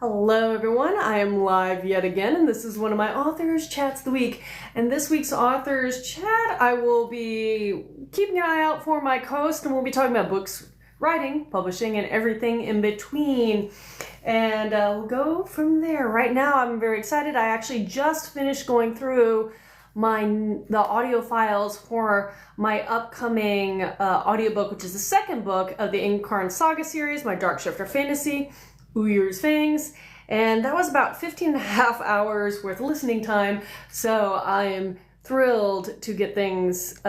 Hello everyone, I am live yet again and this is one of my authors chats of the week. And this week's authors chat, I will be keeping an eye out for my co-host and we'll be talking about books, writing, publishing, and everything in between. And we'll go from there. Right now I'm very excited. I actually just finished going through the audio files for my upcoming audiobook, which is the second book of the Incarn Saga series, my Dark Shifter Fantasy, Uyir's Fangs, and that was about 15 and a half hours worth of listening time, so I am thrilled to get things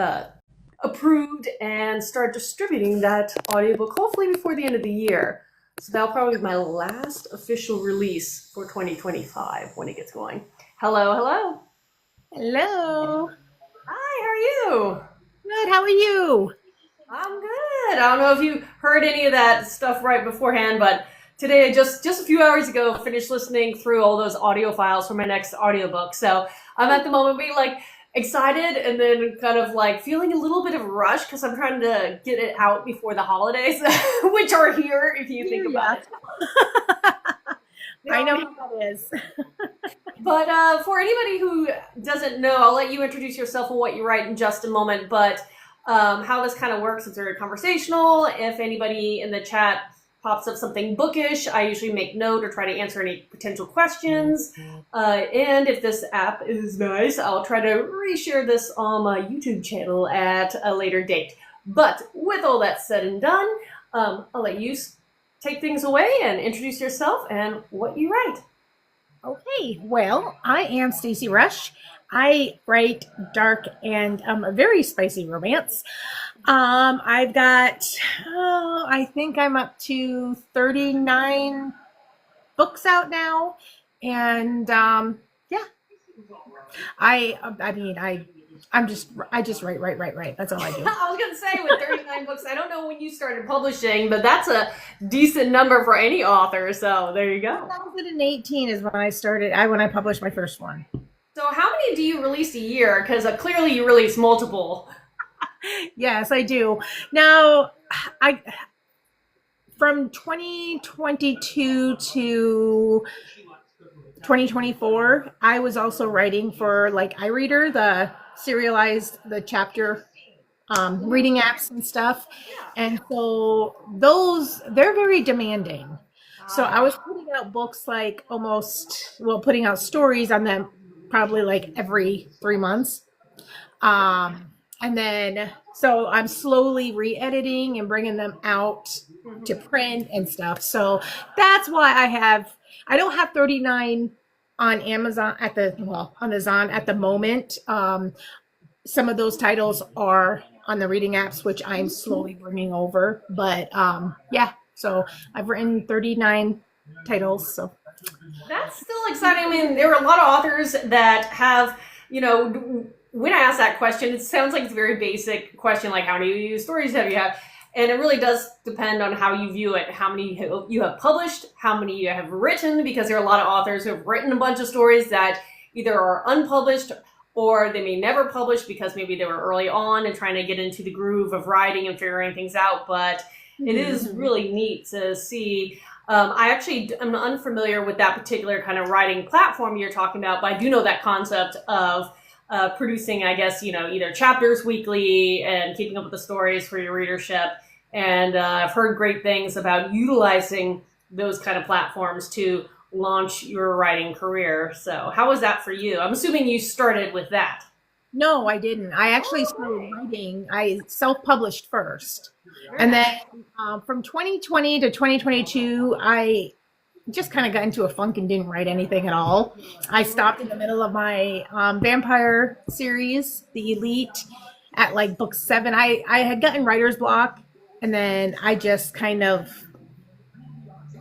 approved and start distributing that audiobook hopefully before the end of the year. So that'll probably be my last official release for 2025 when it gets going. Hello. Hello. Hi, how are you? Good, how are you? I'm good. I don't know if you heard any of that stuff right beforehand, but today, just a few hours ago, finished listening through all those audio files for my next audiobook. So I'm at the moment being excited and then kind of feeling a little bit of a rush because I'm trying to get it out before the holidays, which are here if you think about it. I know how that is. But for anybody who doesn't know, I'll let you introduce yourself and what you write in just a moment. But how this kind of works is very conversational. If anybody in the chat pops up something bookish, I usually make note or try to answer any potential questions. And if this app is nice, I'll try to reshare this on my YouTube channel at a later date. But with all that said and done, I'll let you take things away and introduce yourself and what you write. Okay, well, I am Stacy Rush. I write dark and a very spicy romance. I've got, I think I'm up to 39 books out now. And yeah, I just write. That's all I do. I was going to say with 39 books, I don't know when you started publishing, but that's a decent number for any author. So there you go. 2018 is when I started, when I published my first one. So how many do you release a year? Because clearly you release multiple. Yes, I do. Now, from 2022 to 2024, I was also writing for iReader, the serialized, the chapter reading apps and stuff. And so they're very demanding. So I was putting out books putting out stories on them probably every 3 months. And then, so I'm slowly re-editing and bringing them out to print and stuff. So that's why I don't have 39 on Amazon on the Zon at the moment. Some of those titles are on the reading apps, which I'm slowly bringing over. But yeah, so I've written 39 titles. So that's still exciting. I mean, there are a lot of authors that have, when I ask that question, it sounds like it's a very basic question, like how many stories have you had? And it really does depend on how you view it, how many you have published, how many you have written, because there are a lot of authors who have written a bunch of stories that either are unpublished or they may never publish because maybe they were early on and trying to get into the groove of writing and figuring things out. But it is really neat to see. I actually am unfamiliar with that particular kind of writing platform you're talking about, but I do know that concept of producing, I guess, either chapters weekly and keeping up with the stories for your readership. And I've heard great things about utilizing those kind of platforms to launch your writing career. So how was that for you? I'm assuming you started with that. No, I didn't. I actually started writing. I self-published first. And then from 2020 to 2022, I just kind of got into a funk and didn't write anything at all. I stopped in the middle of my vampire series, The Elite, at book 7. I had gotten writer's block, and then I just kind of,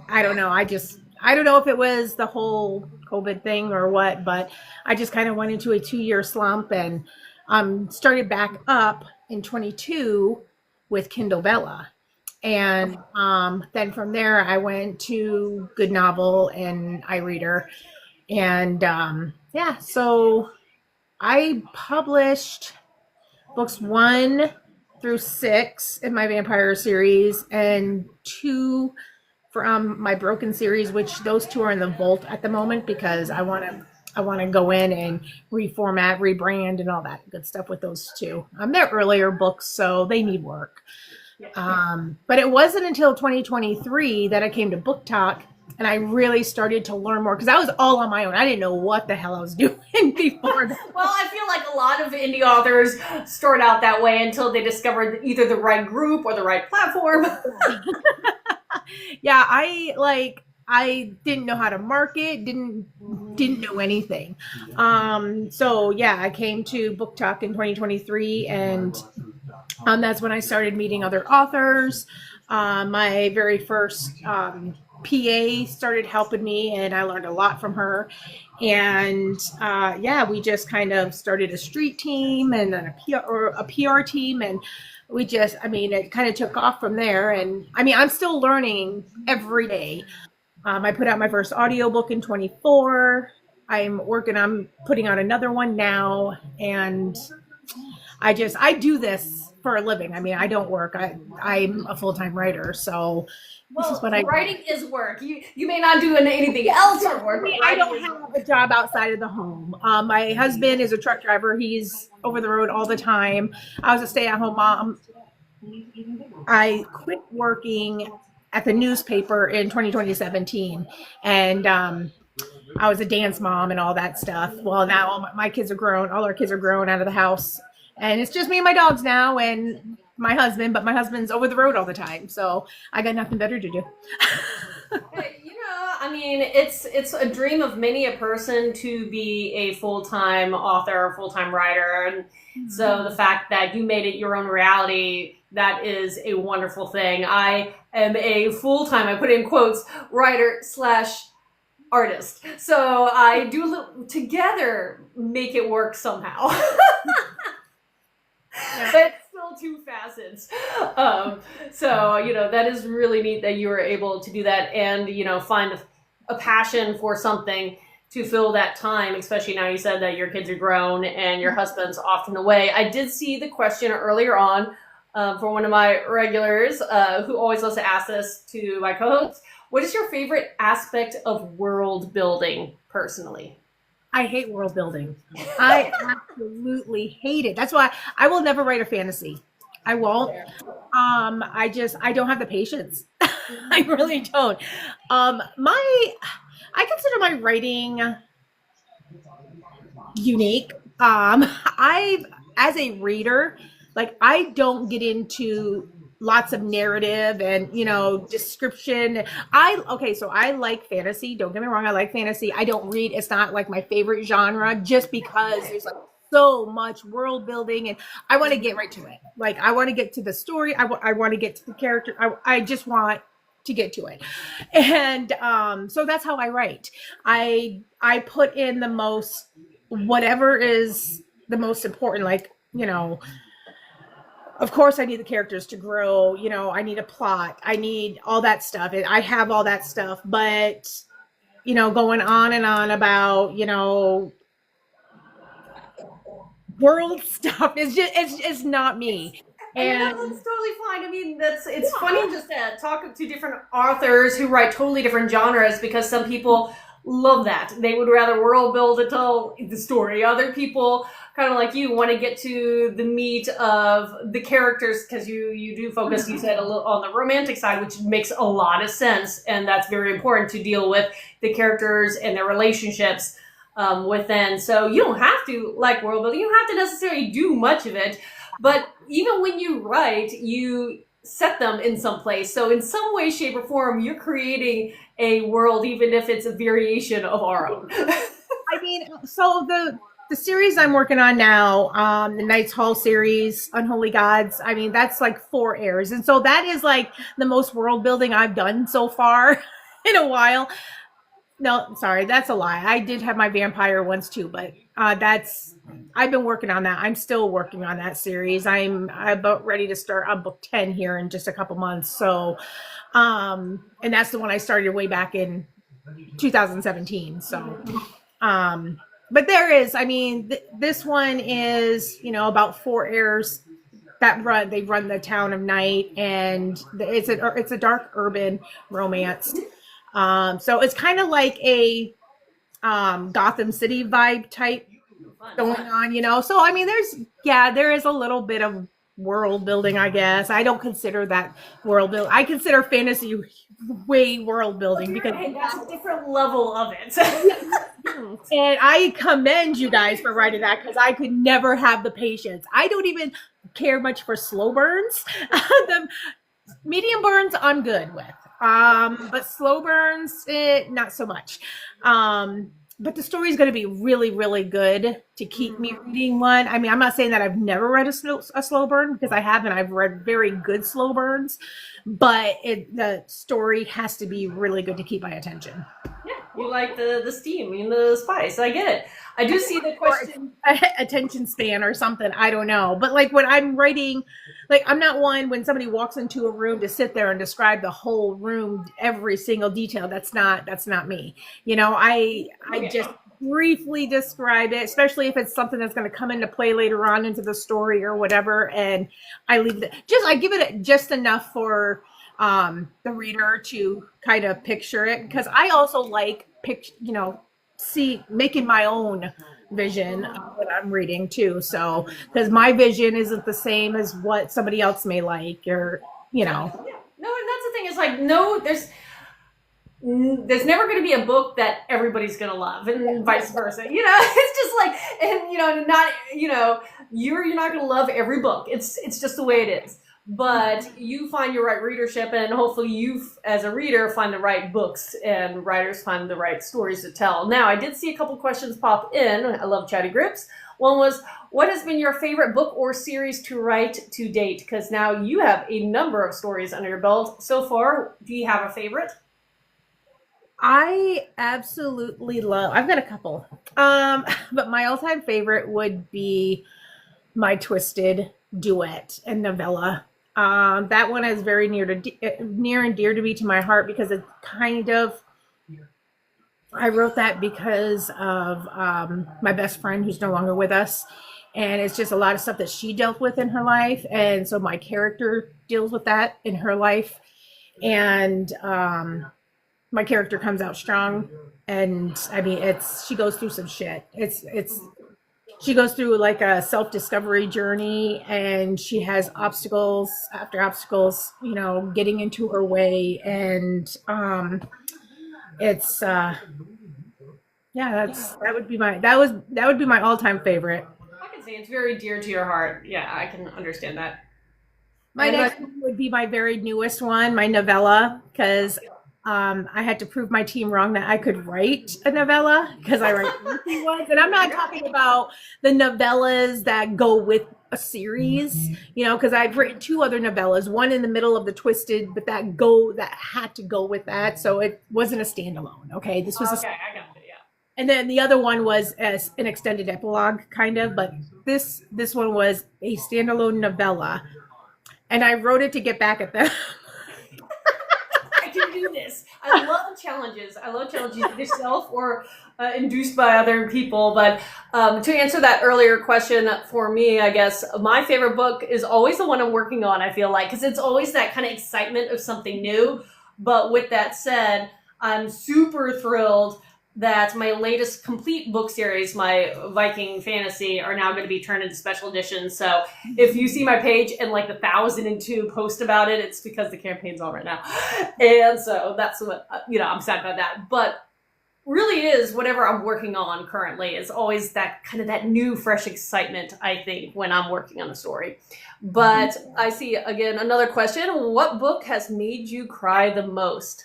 I don't know if it was the whole COVID thing or what, but I just kind of went into a 2-year slump and started back up in 22 with Kindle Vella. And then from there, I went to Good Novel and iReader. And yeah, so I published books 1 through 6 in my vampire series and 2 from my Broken series, which those two are in the vault at the moment because I want to go in and reformat, rebrand, and all that good stuff with those two. They're earlier books, so they need work. But it wasn't until 2023 that I came to Book Talk and I really started to learn more because I was all on my own. I didn't know what the hell I was doing before that. Well, I feel like a lot of indie authors start out that way until they discover either the right group or the right platform. Yeah, I didn't know how to market, didn't know anything. So yeah, I came to Book Talk in 2023, and that's when I started meeting other authors. My very first PA started helping me, and I learned a lot from her. And yeah, we just kind of started a street team and then a PR team, and it kind of took off from there. And I'm still learning every day. I put out my first audiobook in 24. I'm working on putting out another one now. And I do this for a living. I don't work. I'm a full-time writer. So this is what writing is work. You may not do anything else for work. I don't have a job outside of the home. My husband is a truck driver. He's over the road all the time. I was a stay-at-home mom. I quit working at the newspaper in 2017, and I was a dance mom and all that stuff. Well, now all my kids are grown. All our kids are grown out of the house, and it's just me and my dogs now, and my husband. But my husband's over the road all the time, so I got nothing better to do. It's a dream of many a person to be a full-time author, a full-time writer, and so the fact that you made it your own reality, that is a wonderful thing. I am a full-time, I put in quotes, writer / artist. So I do together make it work somehow. Yeah. But still two facets. So that is really neat that you were able to do that and, find a passion for something to fill that time, especially now you said that your kids are grown and your husband's often away. I did see the question earlier on for one of my regulars who always loves to ask this to my co-hosts. What is your favorite aspect of world building personally? I hate world building. I absolutely hate it. That's why I will never write a fantasy. I won't. I don't have the patience. I really don't. I consider my writing unique. As a reader, I don't get into lots of narrative and, description. So I like fantasy. Don't get me wrong. I like fantasy. I don't read. It's not my favorite genre just because there's so much world building and I want to get right to it. I want to get to the story. I want to get to the character. I just want to get to it. And so that's how I write. I put in the most, whatever is the most important, of course, I need the characters to grow. I need a plot. I need all that stuff. I have all that stuff. But, going on and on about, world stuff is it's not me. And that's totally fine. It's funny just to talk to different authors who write totally different genres because some people love that. They would rather world build to tell the story. Other people, kind of like you, want to get to the meat of the characters because you do focus, you said, a little on the romantic side, which makes a lot of sense. And that's very important to deal with the characters and their relationships within. So you don't have to like world building. You don't have to necessarily do much of it. But even when you write, you set them in some place. So in some way, shape, or form, you're creating a world, even if it's a variation of our own. So the series I'm working on now, the Knights Hall series, Unholy Gods, that's 4 airs. And so that is the most world building I've done so far in a while. No, sorry, that's a lie. I did have my vampire once too, but I've been working on that. I'm still working on that series. I'm about ready to start on book 10 here in just a couple months. So, and that's the one I started way back in 2017. So, but there is, this one is, about 4 airs they run the town of night, and it's a dark urban romance. So it's kind of like a Gotham City vibe type going on. So I mean, there is a little bit of world building, I guess. I don't consider that world building. I consider fantasy way world building because that's a different level of it. And I commend you guys for writing that, because I could never have the patience. I don't even care much for slow burns. The medium burns I'm good with. But slow burns, not so much. But the story is going to be really, really good to keep me reading one. I mean, I'm not saying that I've never read a slow burn, because I haven't. I've read very good slow burns, but the story has to be really good to keep my attention. Yeah, you like the steam and the spice. I get it. I do see the question. Attention span or something. I don't know. But like when I'm writing, like I'm not one when somebody walks into a room to sit there and describe the whole room, every single detail. That's not me. I just briefly describe it, especially if it's something that's going to come into play later on into the story or whatever. And I leave it I give it just enough for the reader to kind of picture it, because I also like making my own vision of what I'm reading too. So because my vision isn't the same as what somebody else may like, or Yeah. No, and that's the thing, is like, no, there's never going to be a book that everybody's going to love, and vice versa. It's just like, and not, you're not going to love every book. It's just the way it is. But you find your right readership, and hopefully you, as a reader, find the right books, and writers find the right stories to tell. Now, I did see a couple questions pop in. I love chatty grips. One was, what has been your favorite book or series to write to date? Because now you have a number of stories under your belt so far. Do you have a favorite? I absolutely I've got a couple. But my all-time favorite would be my Twisted duet and novella. That one is very near and dear to me, to my heart, because it I wrote that because of my best friend, who's no longer with us, and it's just a lot of stuff that she dealt with in her life, and so my character deals with that in her life, and my character comes out strong. And I mean, she goes through some shit. She goes through like a self-discovery journey, and she has obstacles after obstacles, getting into her way. And that would be my all-time favorite. I can see it's very dear to your heart. Yeah, I can understand that. My next one would be my very newest one, my novella, because I had to prove my team wrong that I could write a novella, because I write weekly ones. And I'm not talking about the novellas that go with a series, because I've written two other novellas, one in the middle of the Twisted, but that had to go with that. So it wasn't a standalone. Okay. This was okay, I got it, yeah. And then the other one was as an extended epilogue, kind of, but this one was a standalone novella. And I wrote it to get back at them. To do this. I love challenges. I love challenges yourself or induced by other people. But to answer that earlier question for me, I guess my favorite book is always the one I'm working on, I feel like, because it's always that kind of excitement of something new. But with that said, I'm super thrilled that my latest complete book series, my Viking fantasy, are now going to be turned into special editions. So if you see my page and like 1,002 post about it, it's because the campaign's on right now. And so that's what, I'm sad about that. But really is whatever I'm working on currently is always that kind of that new, fresh excitement, I think, when I'm working on a story. But I see, again, another question. What book has made you cry the most?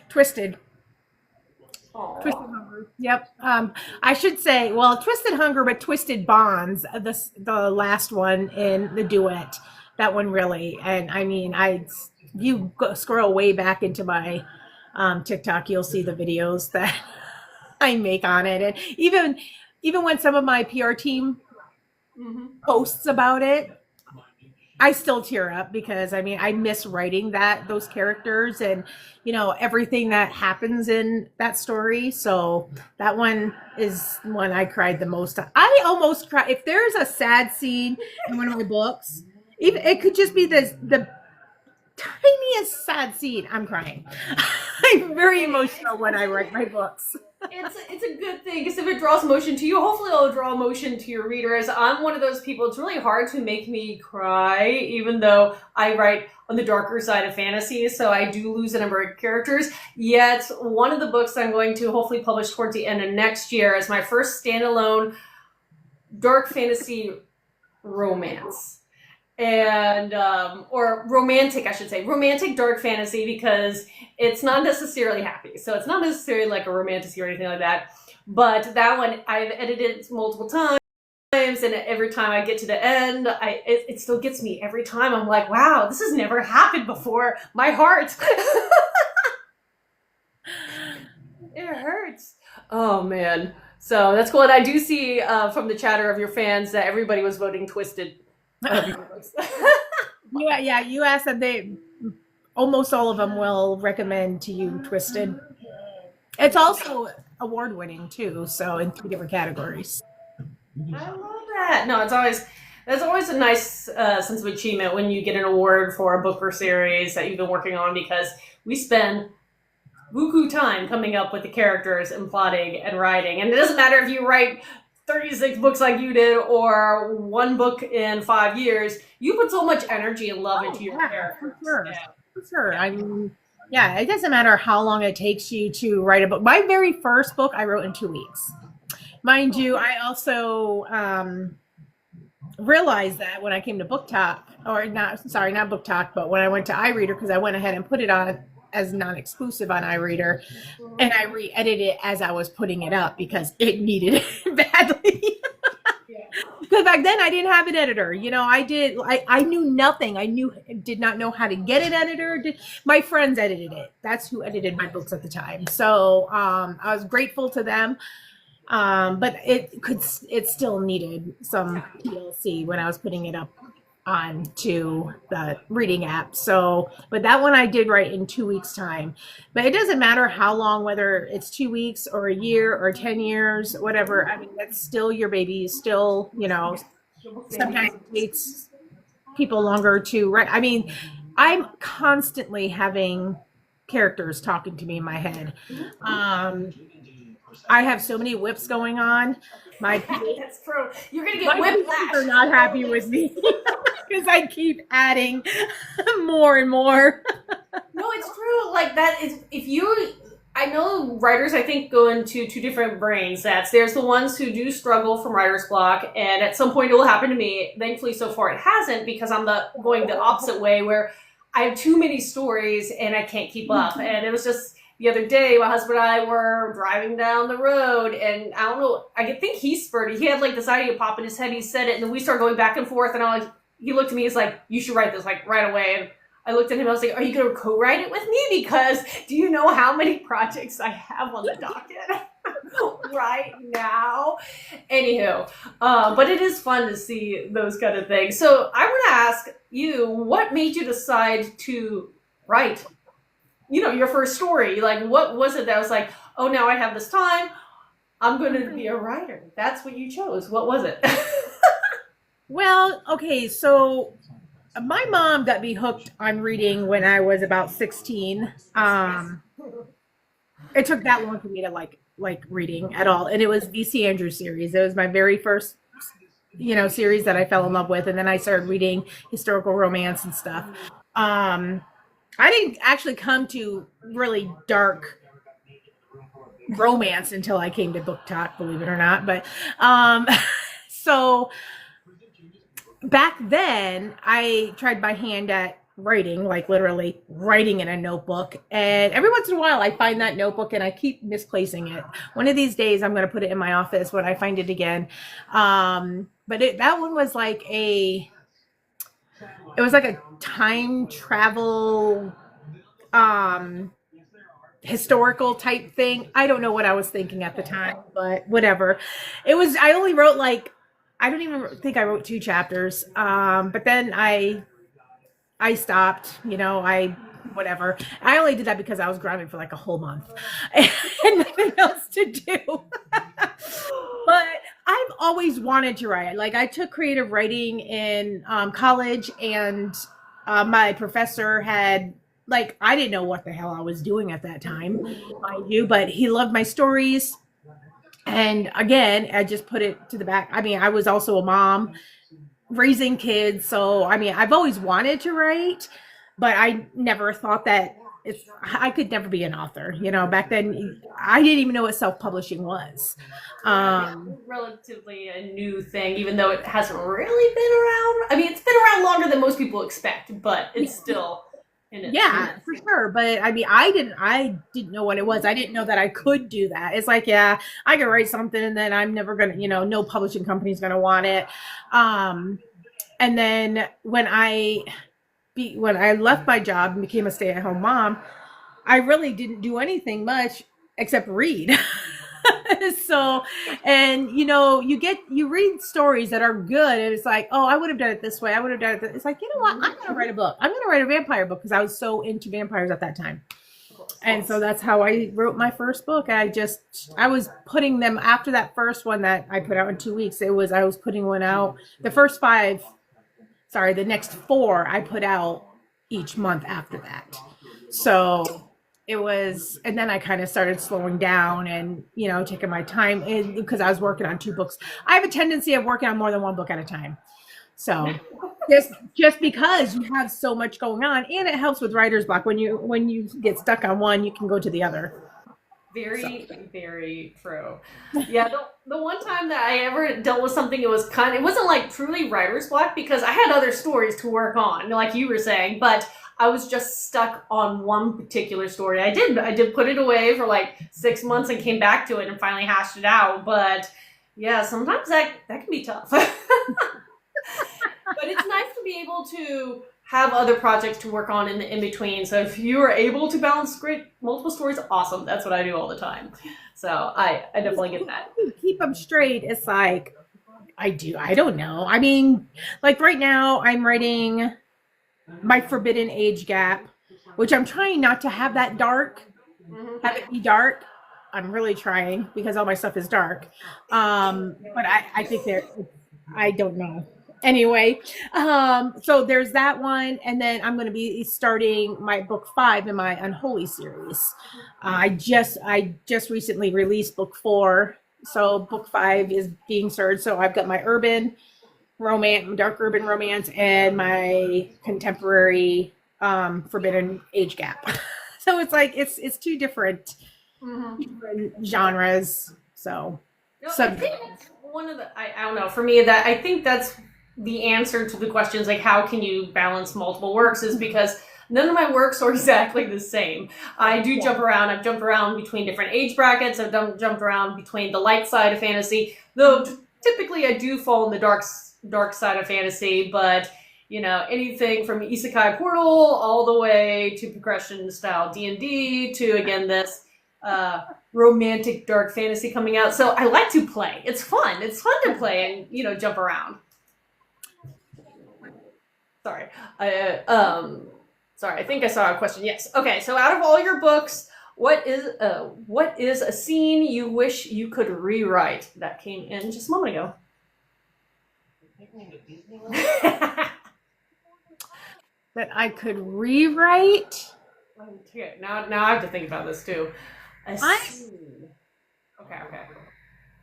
Twisted. Aww. Twisted Hunger. Yep. I should say, well, Twisted Hunger, but Twisted Bonds, the last one in the duet. That one really. And I mean, you scroll way back into my TikTok, you'll see the videos that I make on it. And even when some of my PR team posts about it, I still tear up because I mean I miss writing those characters and everything that happens in that story. So that one is one I cried the most. I almost cry if there's a sad scene in one of my books. Even it could just be the tiniest sad scene. I'm crying. I'm very emotional when I write my books. It's a good thing because if it draws emotion to you, hopefully it'll draw emotion to your readers. I'm one of those people. It's really hard to make me cry, even though I write on the darker side of fantasy, so I do lose a number of characters. Yet one of the books I'm going to hopefully publish towards the end of next year is my first standalone dark fantasy romance. And or romantic, I should say, romantic dark fantasy, because it's not necessarily happy, so it's not necessarily like a romantasy or anything like that. But that one I've edited multiple times, and every time I get to the end, it still gets me every time. I'm like, wow, this has never happened before. My heart. It hurts. Oh man. So that's cool. And I do see from the chatter of your fans that everybody was voting Twisted. Yeah, you asked that they almost all of them will recommend to you Twisted. It's also award winning too, so in 3 different categories. I love that. No, that's always a nice sense of achievement when you get an award for a book or series that you've been working on, because we spend buku time coming up with the characters and plotting and writing, and it doesn't matter if you write 36 books like you did or 1 book in 5 years. You put so much energy and love into your characters. For sure. Yeah. For sure. I mean, yeah, it doesn't matter how long it takes you to write a book. My very first book I wrote in 2 weeks. Mind you, I also realized that when I came to Book Talk, or not Book Talk, but when I went to iReader, because I went ahead and put it on as non-exclusive on iReader, and I re-edited it as I was putting it up because it needed it badly. Because back then I didn't have an editor. I knew nothing. Did not know how to get an editor. My friends edited it. That's who edited my books at the time. So I was grateful to them. But it still needed some TLC when I was putting it up onto the reading app. So, but that one I did write in 2 weeks time. But it doesn't matter how long, whether it's 2 weeks or a year or 10 years, whatever. I mean, that's still your baby. Still, sometimes it takes people longer to write. I mean, I'm constantly having characters talking to me in my head. I have so many whips going on. That's true. You're gonna get whiplash. They're not happy with me because I keep adding more and more. No, it's true. Like that is I know writers, I think, go into 2 different brain sets. There's the ones who do struggle from writer's block, and at some point it will happen to me. Thankfully, so far it hasn't, because I'm going the opposite way, where I have too many stories and I can't keep up. And it was just the other day, my husband and I were driving down the road, and I don't know, I think he spurted. He had like this idea pop in his head. He said it, and then we started going back and forth. And he looked at me. He's like, "You should write this like right away." And I looked at him. I was like, "Are you going to co-write it with me? Because do you know how many projects I have on the docket right now?" Anywho, but it is fun to see those kind of things. So I want to ask you, what made you decide to write your first story? Like, what was it that was like, oh, now I have this time, I'm going to be a writer? That's what you chose. What was it? Well, okay, so my mom got me hooked on reading when I was about 16. It took that long for me to like reading at all, and it was V.C. Andrews series. It was my very first series that I fell in love with, and then I started reading historical romance and stuff. I didn't actually come to really dark romance until I came to Book Talk, believe it or not. But so back then I tried my hand at writing, like literally writing in a notebook. And every once in a while I find that notebook and I keep misplacing it. One of these days I'm going to put it in my office when I find it again. But that one was like a time travel historical type thing. I don't know what I was thinking at the time, but whatever. I only wrote I don't even think I wrote 2 chapters. But then I stopped, whatever. I only did that because I was grounded for like a whole month and nothing else to do. But I've always wanted to write. Like I took creative writing in college, and my professor had like I didn't know what the hell I was doing at that time, mind you, but he loved my stories. And again, I just put it to the back. I mean, I was also a mom raising kids, so I mean, I've always wanted to write, but I never thought that I could never be an author. Back then I didn't even know what self-publishing was. Relatively a new thing, even though it hasn't really been around. I mean, it's been around longer than most people expect, but it's still in its For sure. But I mean, I didn't know what it was. I didn't know that I could do that. It's like, yeah, I could write something and then I'm never gonna, no publishing company's gonna want it. And then when I left my job and became a stay-at-home mom, I really didn't do anything much except read. So, and you read stories that are good, and it's like, oh, I would have done it this way. I would have done it. It's like, you know what? I'm going to write a book. I'm going to write a vampire book because I was so into vampires at that time. And so that's how I wrote my first book. I was putting them after that first one that I put out in 2 weeks. I was putting one out. The next 4 I put out each month after that. So it was, and then I kind of started slowing down and, taking my time because I was working on 2 books. I have a tendency of working on more than 1 book at a time. So just because you have so much going on, and it helps with writer's block. When you get stuck on one, you can go to the other. Very, very true. Yeah, the one time that I ever dealt with something, it wasn't like truly writer's block because I had other stories to work on, like you were saying, but I was just stuck on one particular story. I did put it away for like 6 months and came back to it and finally hashed it out. But yeah, sometimes that can be tough. But it's nice to be able to have other projects to work on in the in-between. So if you are able to balance multiple stories, awesome. That's what I do all the time. So I definitely get that. Keep them straight. It's like, I don't know. I mean, like right now I'm writing my Forbidden Age Gap, which I'm trying not to have that dark, have it be dark. I'm really trying because all my stuff is dark. But I think I don't know. Anyway, so there's that one, and then I'm going to be starting my book 5 in my Unholy series. I just recently released book 4, so book 5 is being started. So I've got my urban romance, dark urban romance, and my contemporary Forbidden Age Gap. So it's like it's 2 different genres. So I think that's one of the I don't know, for me, that I think that's the answer to the questions like how can you balance multiple works is because none of my works are exactly the same. I do jump around. I've jumped around between different age brackets. I've jumped around between the light side of fantasy, though typically I do fall in the dark side of fantasy, but anything from Isekai Portal all the way to progression style D&D to, again, this romantic dark fantasy coming out. So I like to play. It's fun. It's fun to play and, jump around. Sorry. Sorry, I think I saw a question. Yes. Okay, so out of all your books, what is a scene you wish you could rewrite? That came in just a moment ago. That I could rewrite? Okay, now I have to think about this too. Okay.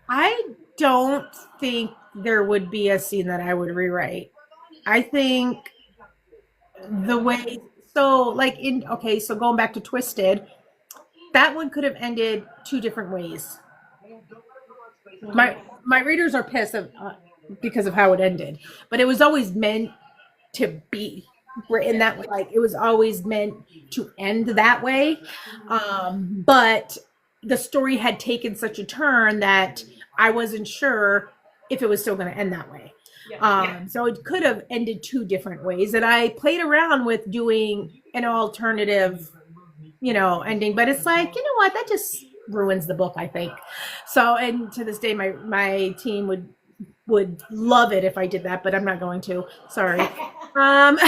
I don't think there would be a scene that I would rewrite. I think the way, so going back to Twisted, that one could have ended 2 different ways. My readers are pissed because of how it ended, but it was always meant to be written that way. Like it was always meant to end that way. But the story had taken such a turn that I wasn't sure if it was still going to end that way. So it could have ended 2 different ways, and I played around with doing an alternative, ending, but it's like, you know what, that just ruins the book, I think. So, and to this day, my team would would love it if I did that, but I'm not going to. Sorry. Um,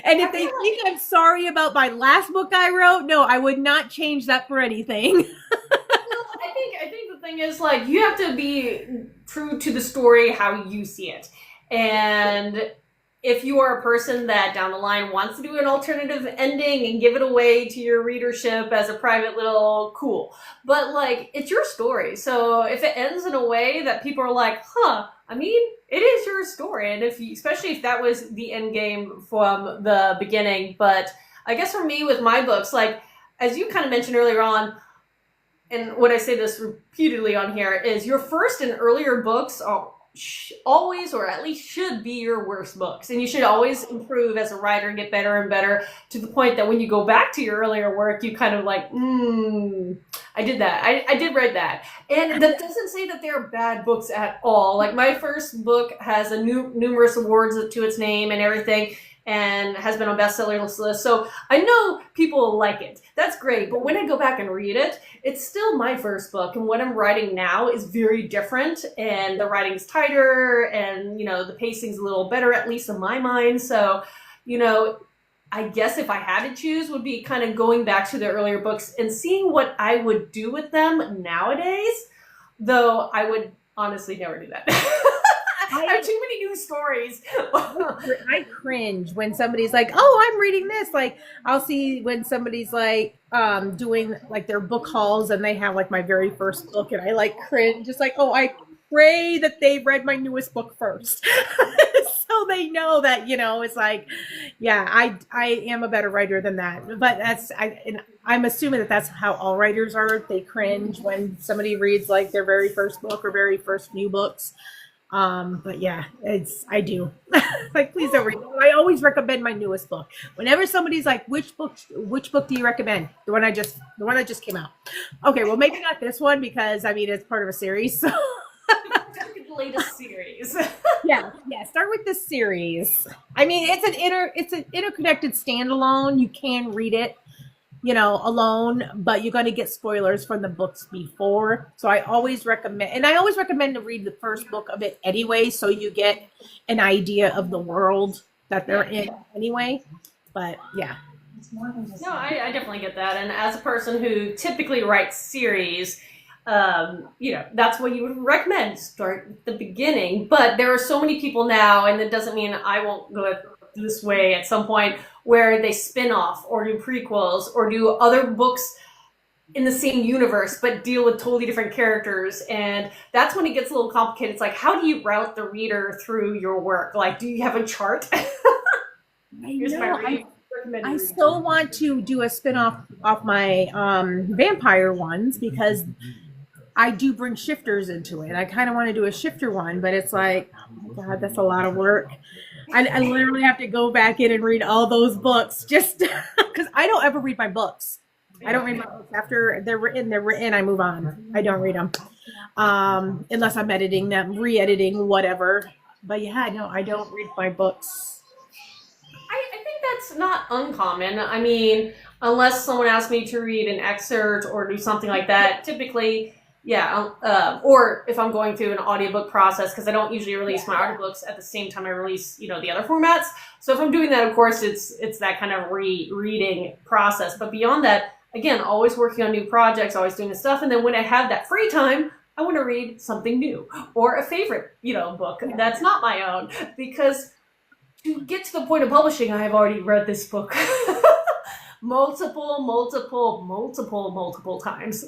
and if they think I'm sorry about my last book I wrote, no, I would not change that for anything. I think the thing is, like, you have to be true to the story how you see it. And if you are a person that down the line wants to do an alternative ending and give it away to your readership as a private little cool. But, like, it's your story. So if it ends in a way that people are like, I mean, it is your story. And if you, especially if that was the end game from the beginning. But I guess for me with my books, like, as you kind of mentioned earlier on, and when I say this repeatedly on here, is your first and earlier books are always, or at least should be, your worst books. And you should always improve as a writer and get better and better, to the point that when you go back to your earlier work, you kind of like, I did that. I did write that. And that doesn't say that they're bad books at all. Like, my first book has numerous awards to its name and everything, and has been on bestseller list. So I know people like it. That's great. But when I go back and read it, it's still my first book. And what I'm writing now is very different. And the writing's tighter, and, you know, the pacing's a little better, at least in my mind. So, you know, I guess if I had to choose, would be kind of going back to the earlier books and seeing what I would do with them nowadays. Though I would honestly never do that. I have too many new stories. I cringe when somebody's like, oh, I'm reading this. Like, I'll see when somebody's like doing like their book hauls, and they have like my very first book, and I like cringe, just like, oh, I pray that they've read my newest book first. So they know that, you know, it's like, yeah, I am a better writer than that. But I'm assuming that that's how all writers are. They cringe when somebody reads like their very first book or very first few books. But yeah, I do. Like, please don't read. I always recommend my newest book. Whenever somebody's like, which book do you recommend? The one that just came out. Okay, well, maybe not this one, because I mean, it's part of a series. So The latest series. yeah, start with this series. I mean, it's an interconnected standalone. You can read it, you know, alone, but you're going to get spoilers from the books before. So I always recommend to read the first book of it anyway, so you get an idea of the world that they're in anyway. But yeah. No, I definitely get that. And as a person who typically writes series, you know, that's what you would recommend. Start at the beginning. But there are so many people now, and it doesn't mean I won't go this way at some point, where they spin off or do prequels or do other books in the same universe but deal with totally different characters. And that's when it gets a little complicated. It's like, how do you route the reader through your work? Like, do you have a chart? I still want to do a spin-off off my vampire ones, because I do bring shifters into it. I kind of want to do a shifter one, but it's like, oh my God, that's a lot of work. I literally have to go back in and read all those books, just because I don't ever read my books. I don't read my books after they're written. I move on. I don't read them unless I'm editing them, re-editing, whatever. But yeah, no, I don't read my books. I think that's not uncommon. I mean, unless someone asks me to read an excerpt or do something like that, typically, yeah. Or if I'm going through an audiobook process, because I don't usually release my audiobooks at the same time I release, you know, the other formats. So if I'm doing that, of course, it's that kind of reading process. But beyond that, again, always working on new projects, always doing this stuff. And then when I have that free time, I want to read something new or a favorite, you know, book that's not my own, because to get to the point of publishing, I have already read this book multiple times.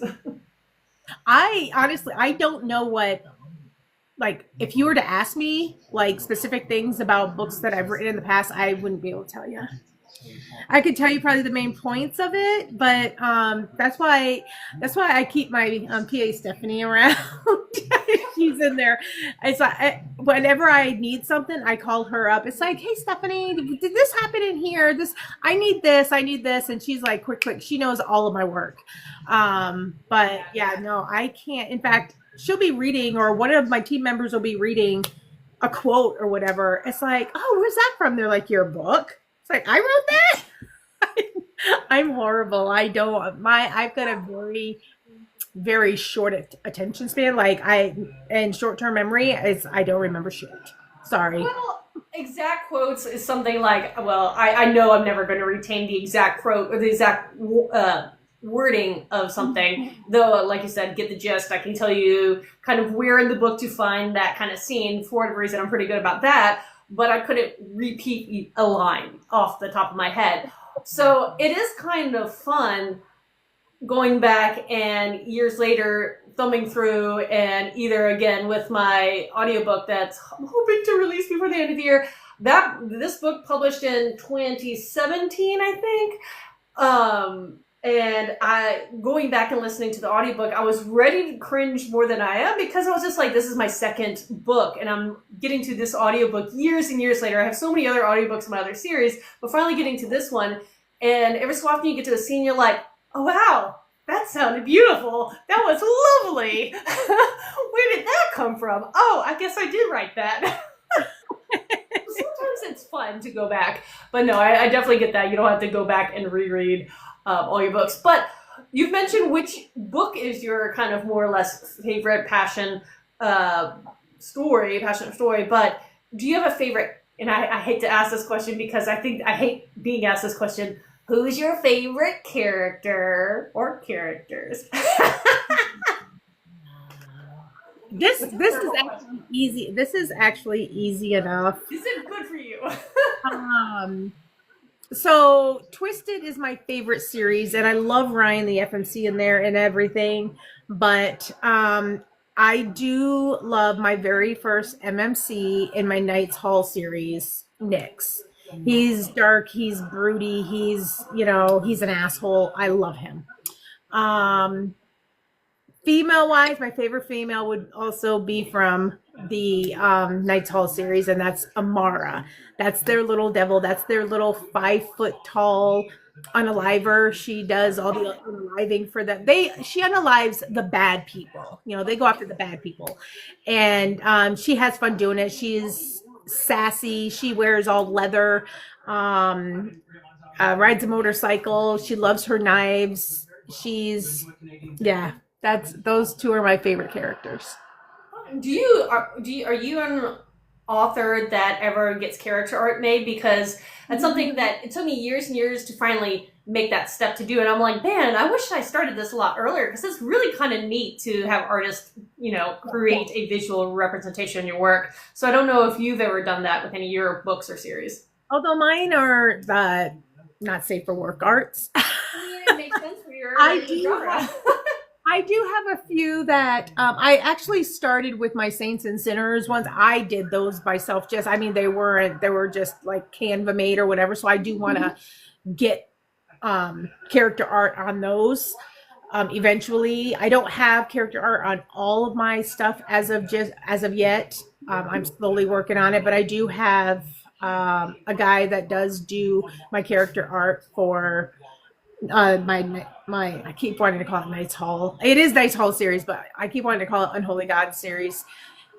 I honestly, I don't know what, like, if you were to ask me like specific things about books that I've written in the past, I wouldn't be able to tell you. I could tell you probably the main points of it, but that's why I keep my PA Stephanie around. She's in there. It's like whenever I need something, I call her up. It's like, hey Stephanie, did this happen in here? I need this, and she's like, quick. She knows all of my work. But yeah, no, I can't. In fact, she'll be reading, or one of my team members will be reading a quote or whatever. It's like, oh, where's that from? They're like, your book? It's like, I wrote that? I'm horrible. I've got a very very short attention span. Like and short-term memory is I don't remember shit. Sorry. Well, exact quotes is something like, well, I know I'm never going to retain the exact quote or the exact wording of something, though, like you said, get the gist. I can tell you kind of where in the book to find that kind of scene. For whatever reason, I'm pretty good about that, but I couldn't repeat a line off the top of my head. So it is kind of fun going back and years later thumbing through, and either again with my audiobook that's I'm hoping to release before the end of the year. This book published in 2017, I think. And I going back and listening to the audiobook, I was ready to cringe more than I am, because I was just like, this is my second book and I'm getting to this audiobook years and years later. I have so many other audiobooks in my other series, but finally getting to this one, and every so often you get to a scene, you're like, oh wow, that sounded beautiful. That was lovely. Where did that come from? Oh, I guess I did write that. Sometimes it's fun to go back, but no, I definitely get that. You don't have to go back and reread all your books. But you've mentioned which book is your kind of more or less favorite passionate story, but do you have a favorite? And I hate to ask this question because I hate being asked this question. Who's your favorite character or characters? This is actually easy. This is actually easy enough. Is it good for you? So Twisted is my favorite series, and I love Ryan the FMC in there and everything. But I do love my very first MMC in my Knights Hall series, Nyx. He's dark, he's broody, he's an asshole. I love him. Female wise, my favorite female would also be from the Knights Hall series, and that's Amara. That's their little devil. That's their little 5-foot tall unaliver. She does all the unaliving for them. She unalives the bad people. They go after the bad people, and she has fun doing it. She's sassy. She wears all leather. Rides a motorcycle. She loves her knives. Those two are my favorite characters. Are you an author that ever gets character art made? Because that's something that it took me years and years to finally make that step to do. And I'm like, man, I wish I started this a lot earlier, because it's really kind of neat to have artists, create a visual representation in your work. So I don't know if you've ever done that with any of your books or series. Although mine are not safe for work arts. It makes sense for your genre. I do have a few that I actually started with my Saints and Sinners ones. I did those myself. They were just like Canva made or whatever. So I do want to get character art on those eventually. I don't have character art on all of my stuff as of yet. I'm slowly working on it, but I do have a guy that does do my character art for my I keep wanting to call it Knights Hall. It is Knights Hall series, but I keep wanting to call it Unholy God series,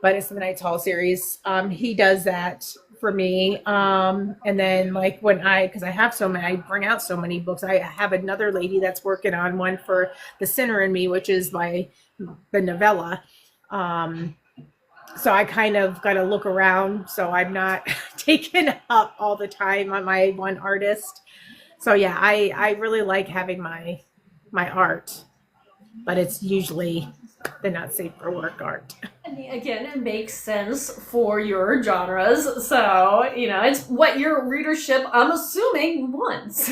but it's the Knights Hall series. He does that for me. And then because I have so many, I bring out so many books. I have another lady that's working on one for The Sinner in Me, which is the novella. So I kind of got to look around, so I'm not taken up all the time on my one artist. So yeah, I really like having my art, but it's usually the not safe for work art. I mean, again, it makes sense for your genres. So, it's what your readership, I'm assuming, wants.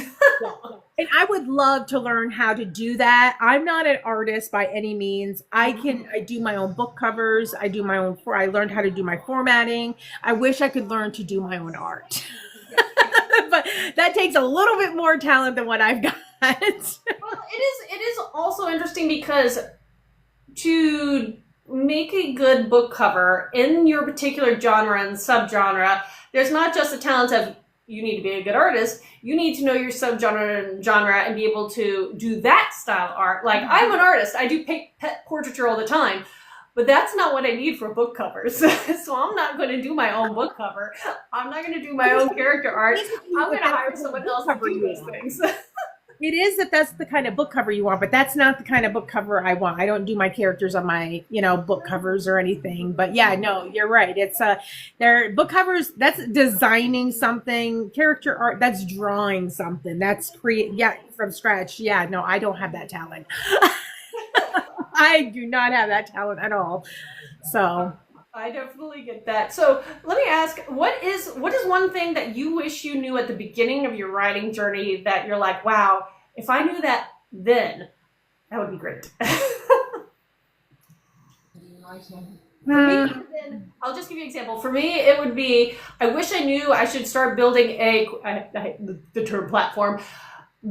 And I would love to learn how to do that. I'm not an artist by any means. I do my own book covers. I learned how to do my formatting. I wish I could learn to do my own art. But that takes a little bit more talent than what I've got. Well, it is also interesting because to make a good book cover in your particular genre and subgenre, there's not just the talent of you need to be a good artist. You need to know your subgenre and genre and be able to do that style art. Like, I'm an artist. I do pet portraiture all the time. But that's not what I need for book covers. So I'm not going to do my own book cover. I'm not going to do my own character art. I'm going to hire someone else to do those things. It is if that's the kind of book cover you want, but that's not the kind of book cover I want. I don't do my characters on my, book covers or anything. But yeah, no, you're right. It's they're book covers. That's designing something. Character art. That's drawing something. That's from scratch. Yeah, no, I don't have that talent. I do not have that talent at all. So I definitely get that. So let me ask, what is one thing that you wish you knew at the beginning of your writing journey that you're like, wow, if I knew that then, that would be great. For me, I'll just give you an example. For me, it would be, I wish I knew I should start building the term platform,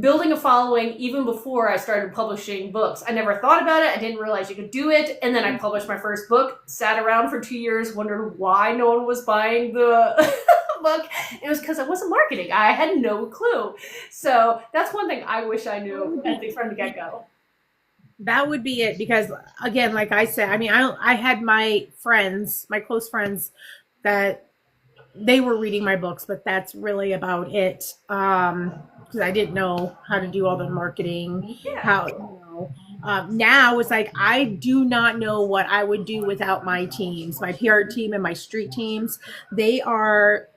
building a following even before I started publishing books. I never thought about it. I didn't realize you could do it. And then I published my first book, sat around for 2 years, wondered why no one was buying the book. It was because I wasn't marketing. I had no clue. So that's one thing I wish I knew from the get-go. that would be it, because again, like I said, I mean, I had my close friends that they were reading my books, but that's really about it. Because I didn't know how to do all the marketing. Now it's like I do not know what I would do without my teams, my PR team and my street teams. They are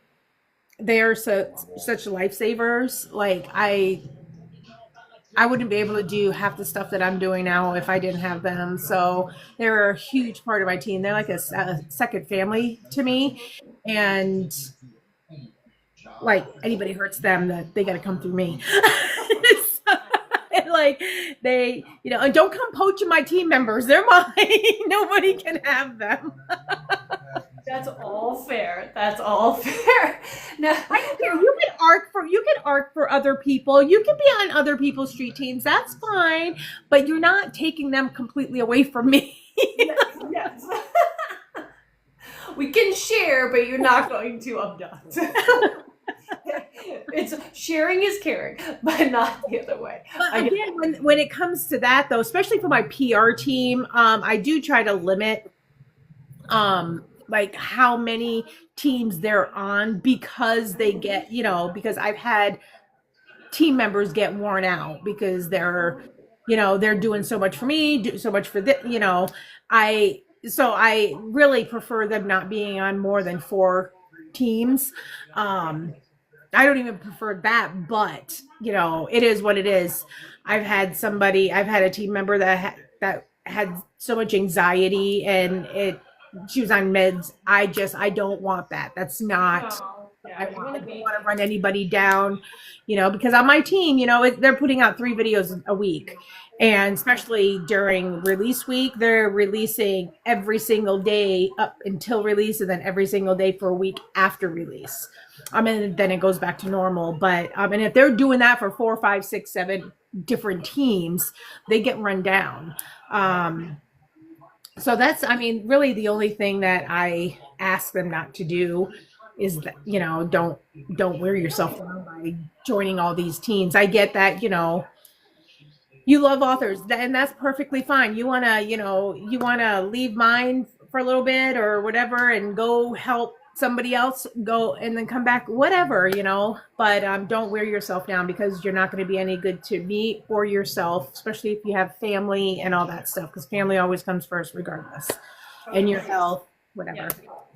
such lifesavers. Like I wouldn't be able to do half the stuff that I'm doing now if I didn't have them. So they're a huge part of my team. They're like a second family to me. And like anybody hurts them, that they got to come through me. So, like they, and don't come poaching my team members. They're mine. Nobody can have them. That's all fair. That's all fair. Now, I don't care. You can art for other people. You can be on other people's street teams. That's fine. But you're not taking them completely away from me. Yes. We can share, but you're not going to abduct. It's sharing is caring, but not the other way. But again, when it comes to that, though, especially for my PR team, I do try to limit like how many teams they're on, because they get, because I've had team members get worn out because they're doing so much for me, do so much for So I really prefer them not being on more than 4 teams. I don't even prefer that, but it is what it is. I've had a team member that had so much anxiety, and she was on meds. I don't want that. That's not. I don't want to run anybody down, because on my team, they're putting out 3 videos a week. And especially during release week, they're releasing every single day up until release, and then every single day for a week after release. And then it goes back to normal. But and if they're doing that for 4, 5, 6, 7 different teams, they get run down. So that's, really the only thing that I ask them not to do is that, don't wear yourself down by joining all these teams. I get that, you love authors, and that's perfectly fine. You want to leave mine for a little bit or whatever and go help somebody else, go and then come back, whatever, but don't wear yourself down, because you're not going to be any good to me or yourself, especially if you have family and all that stuff, because family always comes first regardless, and your health, whatever.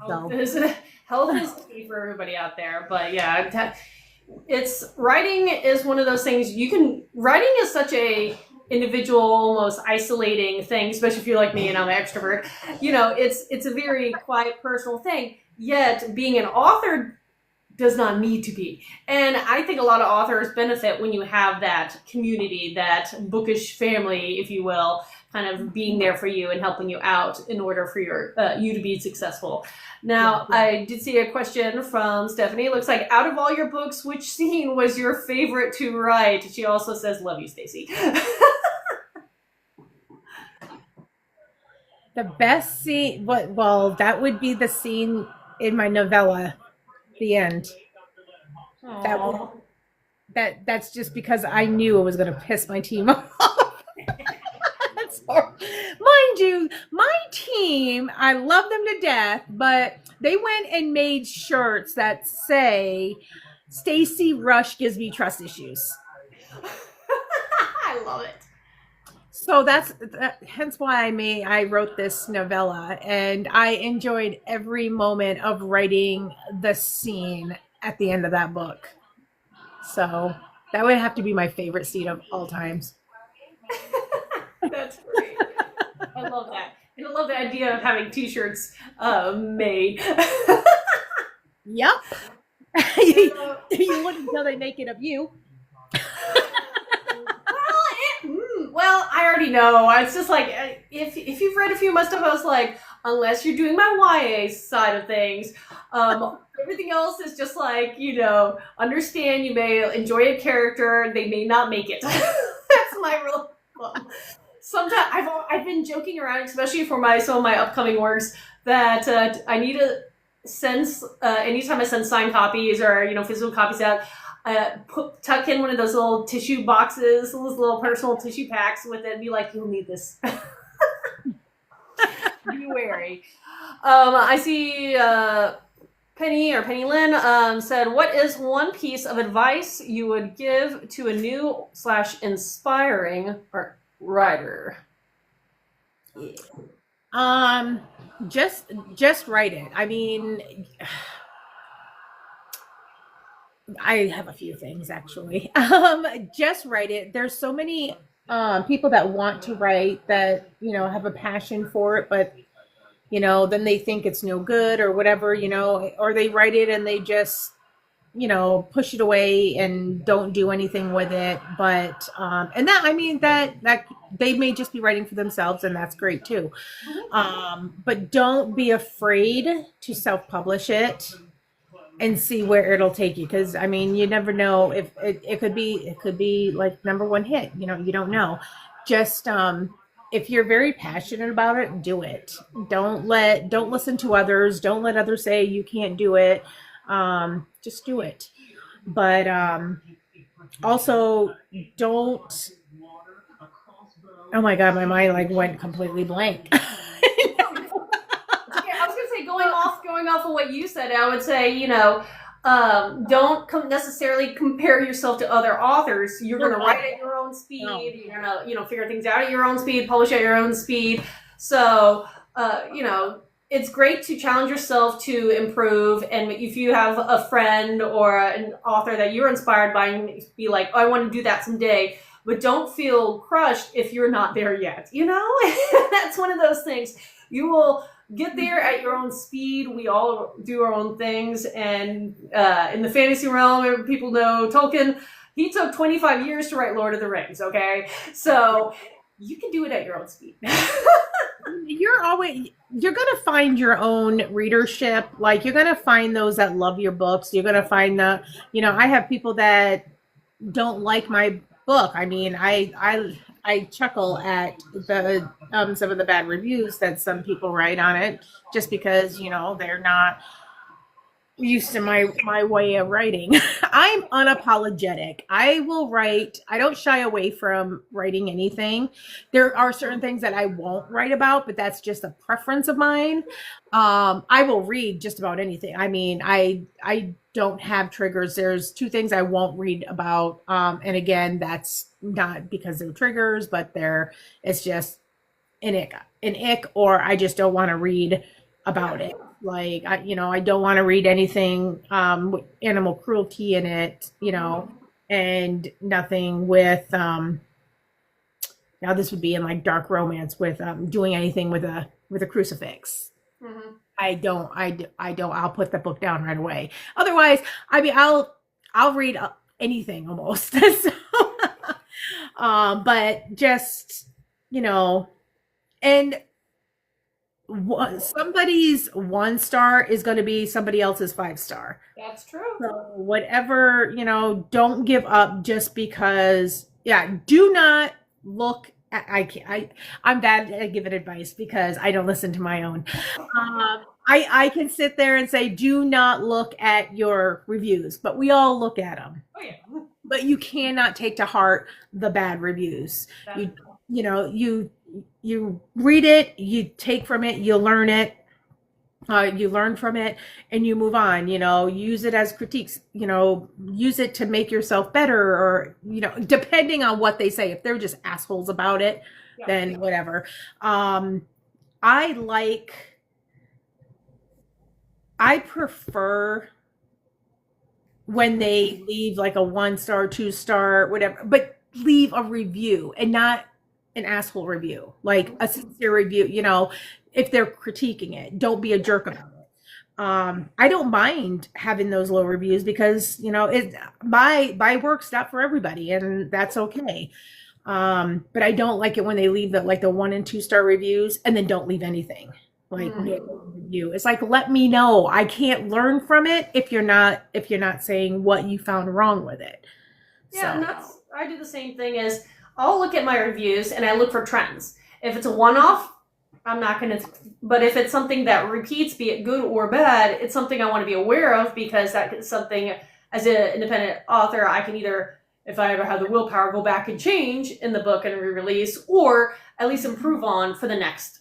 Yeah. Health is key for everybody out there. But yeah, writing is one of those things writing is such a individual, almost isolating thing, especially if you're like me and I'm an extrovert. It's a very quiet, personal thing. Yet being an author does not need to be. And I think a lot of authors benefit when you have that community, that bookish family, if you will, kind of being there for you and helping you out in order for you to be successful. Now, I did see a question from Stephanie. It looks like, out of all your books, which scene was your favorite to write? She also says, love you, Stacy. The best scene, that would be the scene in my novella, the end. That's just because I knew it was going to piss my team off. Mind you, my team, I love them to death, but they went and made shirts that say, Stacy Rush gives me trust issues. I love it. So hence why I wrote this novella, and I enjoyed every moment of writing the scene at the end of that book. So that would have to be my favorite scene of all times. That's great. I love that. And I love the idea of having t-shirts made. Yep. You wouldn't until they make it of you. Well, I already know. It's just like if you've read a few of my stuff, I was like, unless you're doing my YA side of things, everything else is just like, understand you may enjoy a character, they may not make it. That's my rule. Sometimes I've been joking around, especially for some of my upcoming works, that I need to send anytime I send signed copies or physical copies out. Tuck in one of those little tissue boxes, those little personal tissue packs with it, and be like, you'll need this. Be wary. I see Penny Lynn said, what is one piece of advice you would give to a new / inspiring writer? Just write it. I mean, I have a few things actually. Just write it. There's so many people that want to write that, have a passion for it, but then they think it's no good or whatever, or they write it and they just, push it away and don't do anything with it. But and that, I mean, that they may just be writing for themselves, and that's great too. But don't be afraid to self-publish it and see where it'll take you, because I mean, you never know. If it could be like #1 hit, you don't know. Just if you're very passionate about it, do it. Don't listen to others. Don't let others say you can't do it. Just do it. But also don't. Oh my God, my mind went completely blank. Going off of what you said, I would say, don't necessarily compare yourself to other authors. You're going to write at your own speed. No. You're going to, figure things out at your own speed, publish at your own speed. So, it's great to challenge yourself to improve. And if you have a friend or an author that you're inspired by, be like, oh, I want to do that someday. But don't feel crushed if you're not there yet. That's one of those things. You will get there at your own speed. We all do our own things. And in the fantasy realm, people know Tolkien, he took 25 years to write Lord of the Rings, okay? So you can do it at your own speed. You're going to find your own readership. You're going to find those that love your books. You're going to find I have people that don't like my book. I mean, I chuckle at the some of the bad reviews that some people write on it, just because they're not used to my way of writing. I'm unapologetic. I will write. I don't shy away from writing anything. There are certain things that I won't write about, but that's just a preference of mine. I will read just about anything. I mean, I don't have triggers. There's 2 things I won't read about. And again, that's not because they're triggers, but it's just an ick, or I just don't want to read about it. I don't want to read anything with animal cruelty in it, and nothing with now this would be in dark romance with doing anything with a crucifix. Mm-hmm. I'll put the book down right away. Otherwise, I mean, I'll read anything almost. So, but just, and somebody's 1 star is going to be somebody else's 5 star. That's true. So whatever, don't give up just because, do not look I'm bad at giving advice because I don't listen to my own. I can sit there and say, do not look at your reviews, but we all look at them. Oh yeah. But you cannot take to heart the bad reviews. You read it, you take from it, you learn it, You learn from it and you move on, use it as critiques, use it to make yourself better, or, depending on what they say. If they're just assholes about it, Yeah. then whatever. I prefer when they leave like a 1-star, 2-star, whatever, but leave a review and not an asshole review, like a sincere review, if they're critiquing it. Don't be a jerk about it. I don't mind having those low reviews because, my work's not for everybody, and that's okay. But I don't like it when they leave the 1 and 2-star reviews and then don't leave anything. Like no review. It's like, let me know. I can't learn from it if you're not saying what you found wrong with it. Yeah, and I do the same thing. As I'll look at my reviews and I look for trends. If it's a one-off, I'm not going to, but if it's something that repeats, be it good or bad, it's something I want to be aware of, because that is something, as an independent author, I can either, if I ever have the willpower, go back and change in the book and re-release, or at least improve on for the next,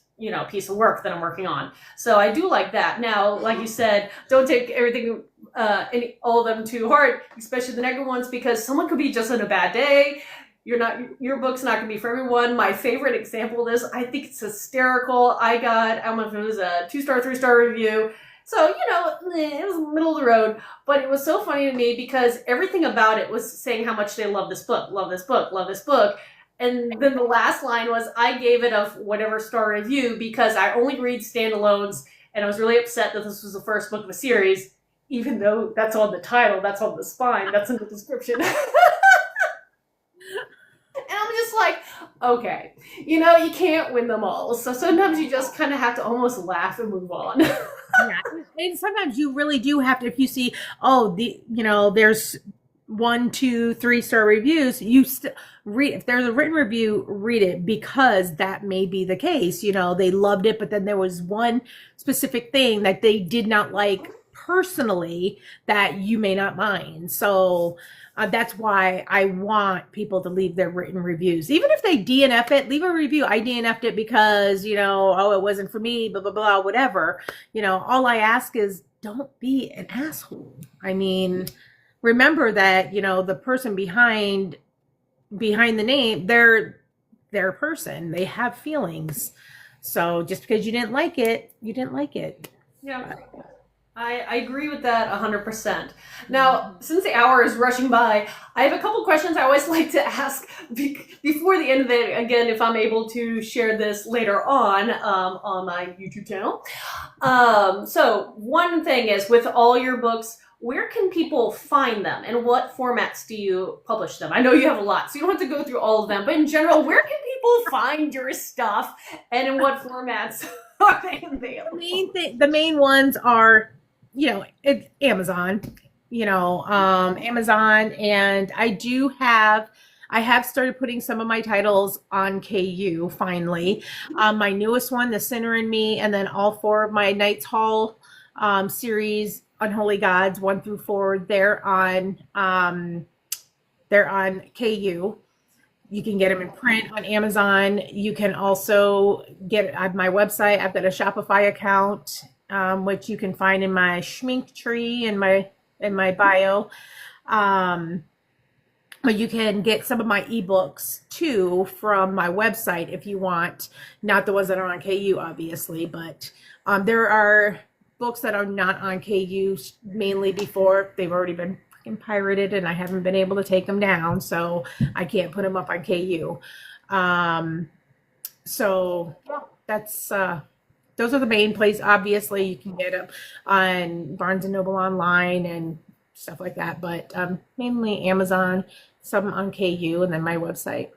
piece of work that I'm working on. So I do like that. Now, like you said, don't take everything, all of them too hard, especially the negative ones, because someone could be just on a bad day. Your book's not going to be for everyone. My favorite example of this, I think it's hysterical. I don't know if it was a 2-star, 3-star review. So, it was middle of the road, but it was so funny to me because everything about it was saying how much they love this book, love this book, love this book. And then the last line was, I gave it a whatever star review because I only read standalones, and I was really upset that this was the first book of a series, even though that's on the title, that's on the spine, that's in the description. And I'm just like, okay, you can't win them all. So sometimes you just kind of have to almost laugh and move on. Yeah. And sometimes you really do have to, if you see, there's 1, 2, 3-star reviews, you read. If there's a written review, read it, because that may be the case. They loved it, but then there was one specific thing that they did not like personally that you may not mind. So that's why I want people to leave their written reviews. Even if they DNF it, leave a review. I DNF'd it because, it wasn't for me, blah, blah, blah, whatever. All I ask is, don't be an asshole. I mean, remember that, the person behind the name, they're a person. They have feelings. So just because you didn't like it, you didn't like it. Yeah. I agree with that 100%. Now, since the hour is rushing by, I have a couple questions I always like to ask before the end of it. Again, if I'm able to share this later on my YouTube channel. So one thing is, with all your books, where can people find them, and what formats do you publish them? I know you have a lot, so you don't have to go through all of them, but in general, where can people find your stuff, and in what formats are they available? The main ones are, it's Amazon, Amazon. And I have started putting some of my titles on KU finally. My newest one, The Sinner in Me, and then all 4 of my Knights Hall series, Unholy Gods 1 through 4, they're on KU. You can get them in print on Amazon. You can also get it on my website. I've got a Shopify account, which you can find in my Schmink tree in my bio. But you can get some of my ebooks too from my website if you want. Not the ones that are on KU, obviously, but there are books that are not on KU mainly before they've already been pirated, and I haven't been able to take them down, so I can't put them up on KU. So that's those are the main places. Obviously, you can get them on Barnes and Noble online and stuff like that, but mainly Amazon, some on KU, and then my website.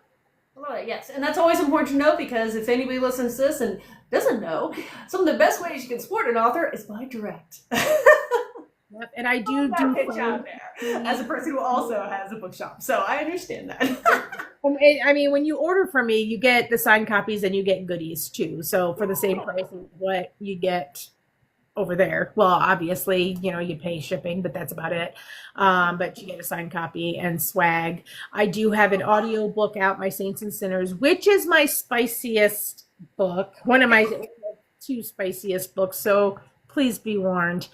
Yes, and that's always important to know, because if anybody listens to this and doesn't know, some of the best ways you can support an author is by direct. Yep, and I do pitch out there as a person who also has a bookshop, so I understand that. I mean, when you order from me, you get the signed copies and you get goodies too. So for the same price as what you get over there. Well, obviously, you pay shipping, but that's about it. But you get a signed copy and swag. I do have an audio book out, My Saints and Sinners, which is my spiciest book, one of my 2 spiciest books. So please be warned.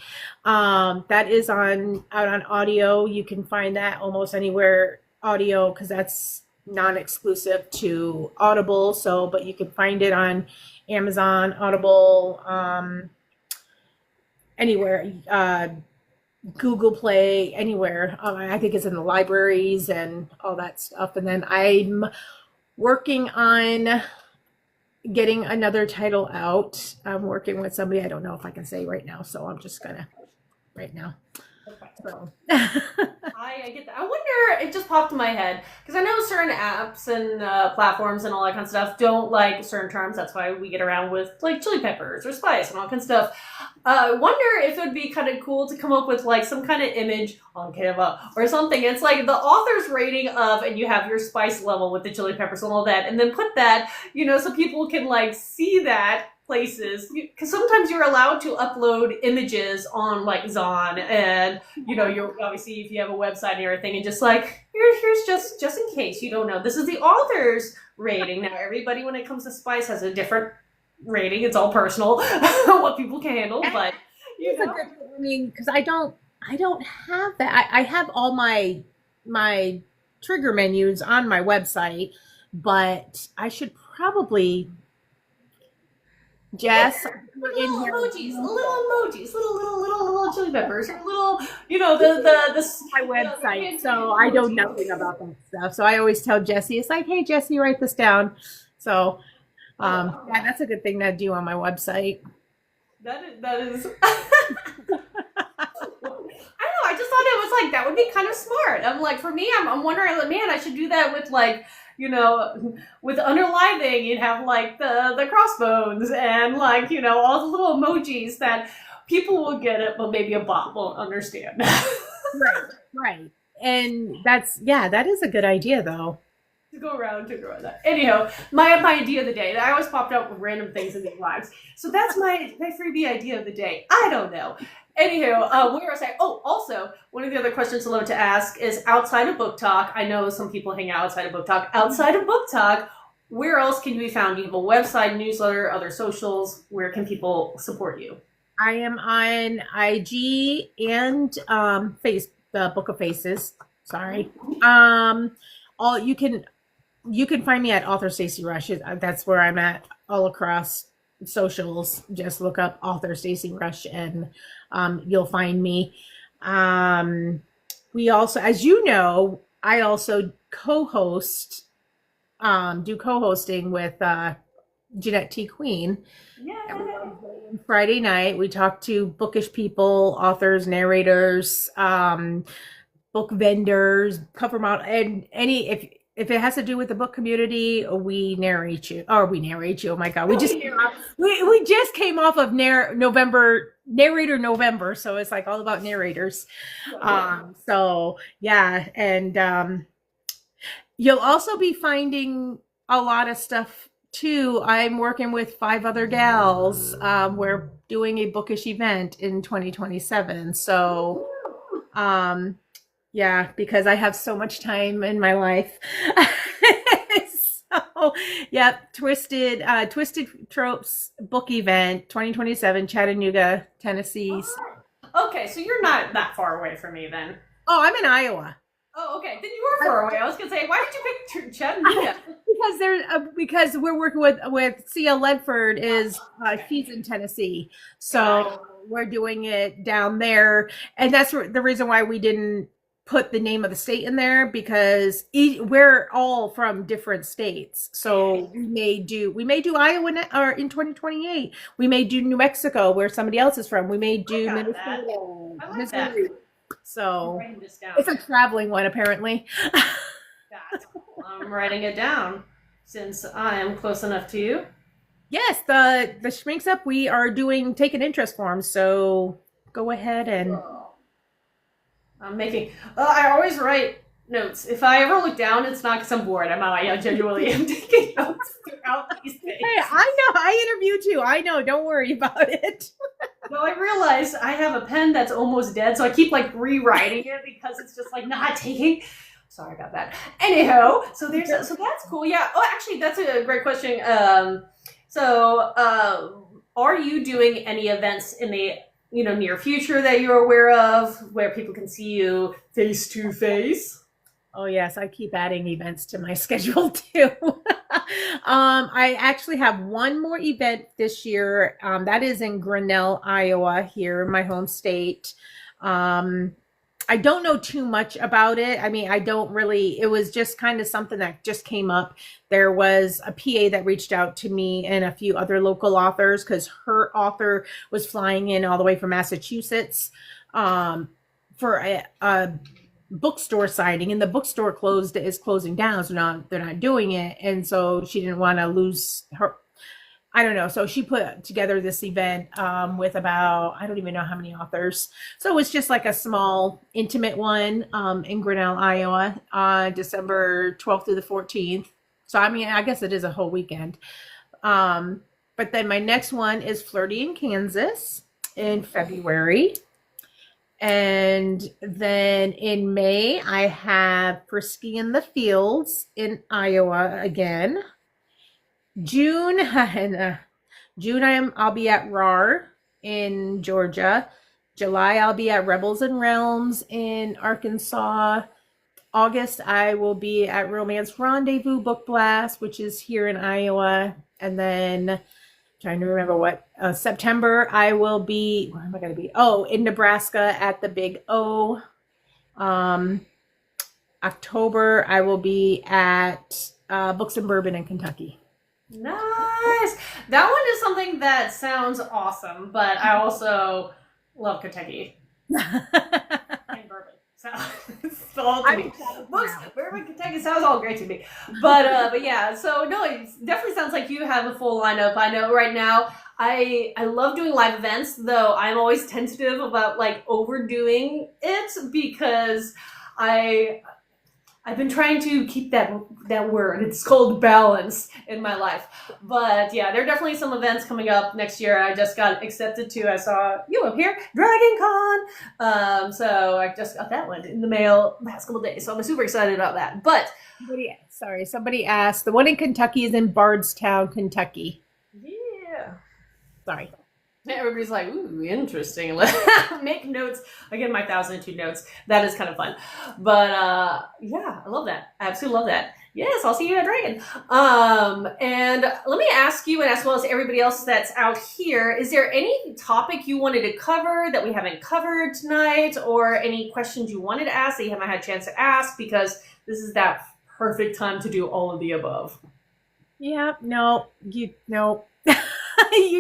That is out on audio. You can find that almost anywhere audio, because that's non-exclusive to Audible. So, but you can find it on Amazon, Audible, anywhere, Google Play, anywhere. I think it's in the libraries and all that stuff. And then I'm working on getting another title out. I'm working with somebody I don't know if I can say right now, so I'm just gonna right now. Okay. So I get that. I wonder, it just popped in my head, because I know certain apps and platforms and all that kind of stuff don't like certain terms. That's why we get around with like chili peppers or spice and all kind of stuff. I wonder if it would be kind of cool to come up with like some kind of image on Canva or something. It's like the author's rating of, and you have your spice level with the chili peppers and all that, and then put that, so people can like see that places, because sometimes you're allowed to upload images on like Zon, and you're obviously, if you have a website and everything, and just like here's just in case you don't know, this is the author's rating. Now everybody, when it comes to spice, has a different rating. It's all personal what people can handle, but I mean, because I don't have that. I have all my trigger menus on my website, but I should probably little emojis, little chili peppers, or little, the my website. So I know nothing about that stuff. So I always tell Jesse, it's like, hey Jesse, write this down. So yeah, that's a good thing to do on my website. That is I don't know, I just thought it was like, that would be kind of smart. I'm like, for me, I'm wondering, like, man, I should do that with like, with underlining, you'd have like the crossbones and like, all the little emojis that people will get it, but maybe a bot won't understand. Right. And that is a good idea though. To go around that. Anyhow, my idea of the day. I always popped up with random things in these lives. So that's my freebie idea of the day. I don't know. Anywho, where was I? Oh, also, one of the other questions I love to ask is, outside of Book Talk, I know some people hang out outside of Book Talk. Outside of Book Talk, where else can you be found? Do you have a website, newsletter, other socials? Where can people support you? I am on IG and the Book of Faces. Sorry. You can find me at author Stacy Rush. That's where I'm at all across socials. Just look up author Stacy Rush and you'll find me. We also, as you know, I also co-host, do co-hosting with Jeanette T. Queen. Yeah. Friday night, we talk to bookish people, authors, narrators, book vendors, cover model, and if it has to do with the book community, we narrate you. Oh my God, we just came off of narrator November, so it's like all about narrators. So yeah, and you'll also be finding a lot of stuff too. I'm working with 5 other gals. We're doing a bookish event in 2027. So yeah, because I have so much time in my life. So yeah, Twisted Tropes book event 2027, Chattanooga, Tennessee. Okay, so you're not that far away from me then. Oh, I'm in Iowa. Oh, okay. Then you were far away. I was gonna say, why did you pick Chattanooga? Because we're working with C.L. Ledford. She's in Tennessee, so we're doing it down there, and that's the reason why we didn't put the name of the state in there, because we're all from different states. So we may do Iowa in 2028. We may do New Mexico, where somebody else is from. We may do Minnesota, Missouri. So it's a traveling one, apparently. That's cool. I'm writing it down since I am close enough to you. Yes, the Schminks Up, we are doing take an interest forms. So go ahead and. I'm making. I always write notes. If I ever look down, it's not because I'm bored. I genuinely am taking notes throughout these things. Hey, I know. I interviewed you. I know. Don't worry about it. No, I realize I have a pen that's almost dead, so I keep like rewriting it because it's just like not taking. Sorry about that. Anyhow, so that's cool. Yeah. Oh, actually, that's a great question. Are you doing any events in the near future that you're aware of where people can see you face to face? Oh yes, I keep adding events to my schedule too. I actually have one more event this year. That is in Grinnell, Iowa, here in my home state. I don't know too much about it. I mean, I don't really, it was just kind of something that just came up. There was a PA that reached out to me and a few other local authors because her author was flying in all the way from Massachusetts for a bookstore signing, and the bookstore is closing down, so they're not doing it, and so she didn't want to lose her. I don't know. So she put together this event with about, I don't even know how many authors. So it was just like a small, intimate one in Grinnell, Iowa, December 12th through the 14th. So, I mean, I guess it is a whole weekend. But then my next one is Flirty in Kansas in February. And then in May, I have Frisky in the Fields in Iowa again. June, I'll be at RAR in Georgia. July, I'll be at Rebels and Realms in Arkansas. August, I will be at Romance Rendezvous Book Blast, which is here in Iowa. And then trying to remember what September I will be. Where am I going to be? Oh, in Nebraska at the Big O. October I will be at Books and Bourbon in Kentucky. Nice. That one is something that sounds awesome, but I also love Kentucky and bourbon. So it's all to me. Books, bourbon, Kentucky sounds all great to me. But yeah, so no, it definitely sounds like you have a full lineup. I know right now I love doing live events, though I'm always tentative about like overdoing it because I've been trying to keep that word. It's called balance in my life. But yeah, there are definitely some events coming up next year. I just got accepted to, I saw you up here, Dragon Con. So I just got that one in the mail last couple of days. So I'm super excited about that. But somebody asked, the one in Kentucky is in Bardstown, Kentucky. Yeah. Sorry. Everybody's like, ooh, interesting. Make notes. Again, my 1002 notes. That is kind of fun. But yeah, I love that. I absolutely love that. Yes, I'll see you at Dragon. And let me ask you, and as well as everybody else that's out here, is there any topic you wanted to cover that we haven't covered tonight, or any questions you wanted to ask that you haven't had a chance to ask? Because this is that perfect time to do all of the above. Yeah, no. You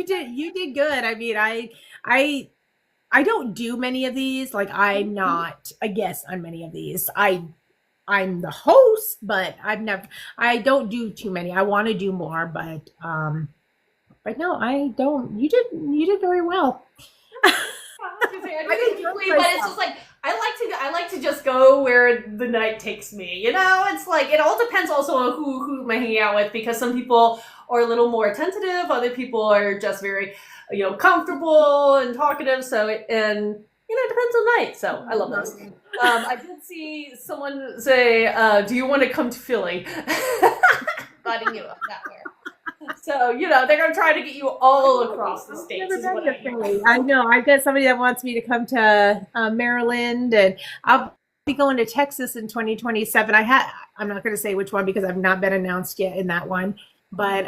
did good. I mean, I don't do many of these. Like, I'm not a guest on many of these. I'm the host, but I don't do too many. I want to do more, but no, I don't. You did very well. But it's just like I like to just go where the night takes me. It's like it all depends also on who am I hanging out with, because some people are a little more tentative, other people are just very comfortable and talkative. So it depends on night. So I love those. I did see someone say, "Do you want to come to Philly?" Inviting you up that way. So, they're going to try to get you all across the states. I know. I've got somebody that wants me to come to Maryland, and I'll be going to Texas in 2027. I'm not going to say which one because I've not been announced yet in that one. But,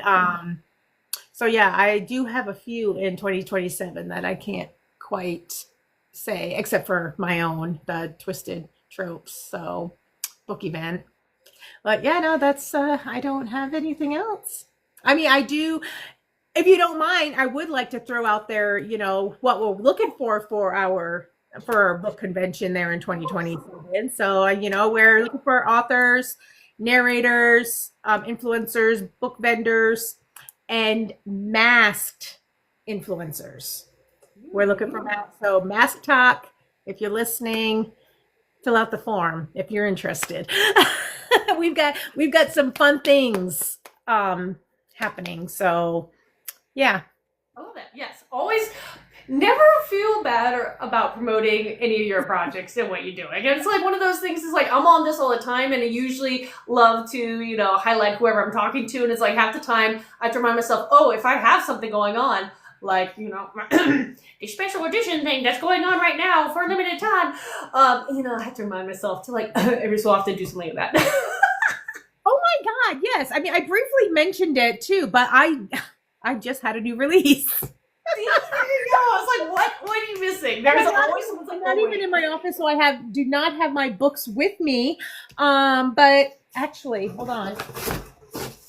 so yeah, I do have a few in 2027 that I can't quite say, except for my own, the Twisted Tropes, so book event. But yeah, no, that's, I don't have anything else. I mean, I do, if you don't mind, I would like to throw out there, what we're looking for our book convention there in 2027. So, we're looking for authors, narrators, influencers, book vendors, and masked influencers. We're looking for that. So Mask Talk, if you're listening, fill out the form if you're interested. We've got some fun things happening. So yeah. I love that. Yes. Always never feel bad about promoting any of your projects and what you're doing. And it's like one of those things is like, I'm on this all the time, and I usually love to, highlight whoever I'm talking to. And it's like half the time I have to remind myself, oh, if I have something going on, like, the special edition thing that's going on right now for a limited time. I have to remind myself to like every so often do something like that. Oh my God, yes. I mean, I briefly mentioned it too, but I just had a new release. See, there you go. I was like, what are you missing? There's always someone's like, not even in my office, so I do not have my books with me. But actually, hold on.